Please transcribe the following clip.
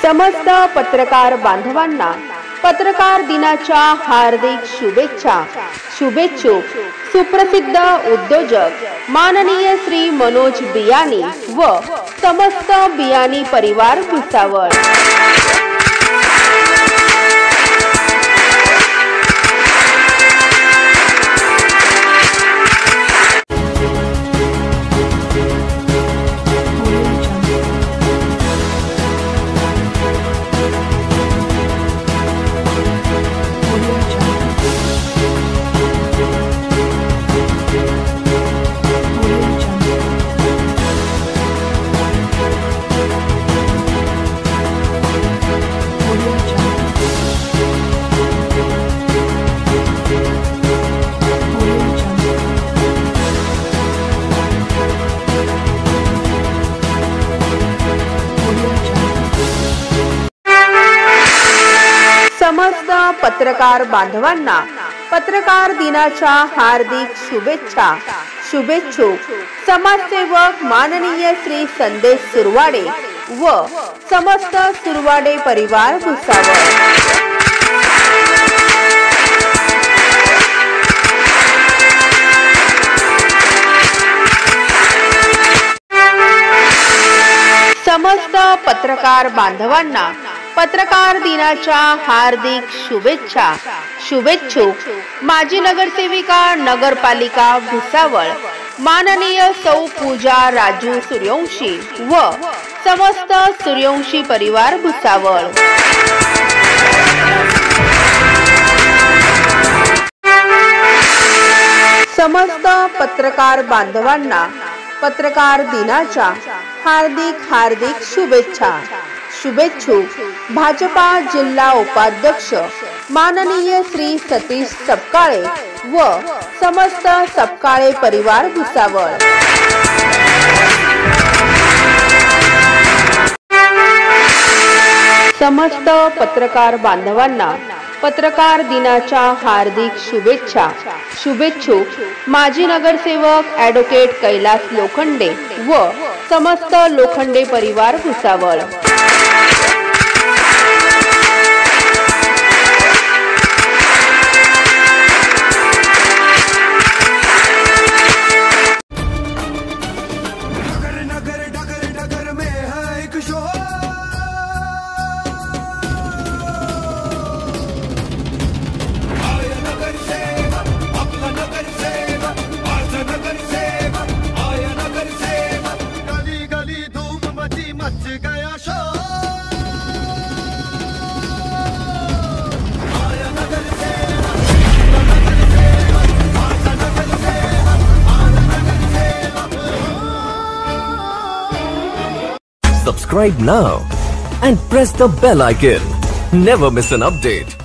समस्त पत्रकार बांधवांना पत्रकार दिनाच्या हार्दिक शुभेच्छा। शुभेच्छुक सुप्रसिद्ध उद्योजक माननीय श्री मनोज बियाणी व समस्त बियाणी परिवार भुसावळ। समस्त पत्रकार बांधवांना पत्रकार दिनाच्या हार्दिक शुभेच्छा। शुभेच्छुक समाजसेवक माननीय श्री संदेश सुरवाडे व समस्त सुरवाडे परिवार भुसावळ। समस्त पत्रकार बांधवांना पत्रकार दिनाच्या हार्दिक शुभेच्छा। शुभेच्छुक माजी नगरसेविका नगरपालिका भुसावळ माननीय सौ पूजा राजू सूर्यवंशी व समस्त सूर्यवंशी परिवार भुसावळ। समस्त पत्रकार बांधवांना पत्रकार दिनाच्या हार्दिक शुभेच्छा। शुभेच्छुक भाजपा जिल्हा उपाध्यक्ष माननीय श्री सतीश सपकाळे व समस्त सपकाळे परिवार भुसावळ। समस्त पत्रकार बांधवांना पत्रकार दिनाच्या हार्दिक शुभेच्छा। शुभेच्छुक माजी नगरसेवक ॲडव्होकेट कैलास लोखंडे व समस्त लोखंडे परिवार Bhusawal. Subscribe now and press the bell icon. Never miss an update.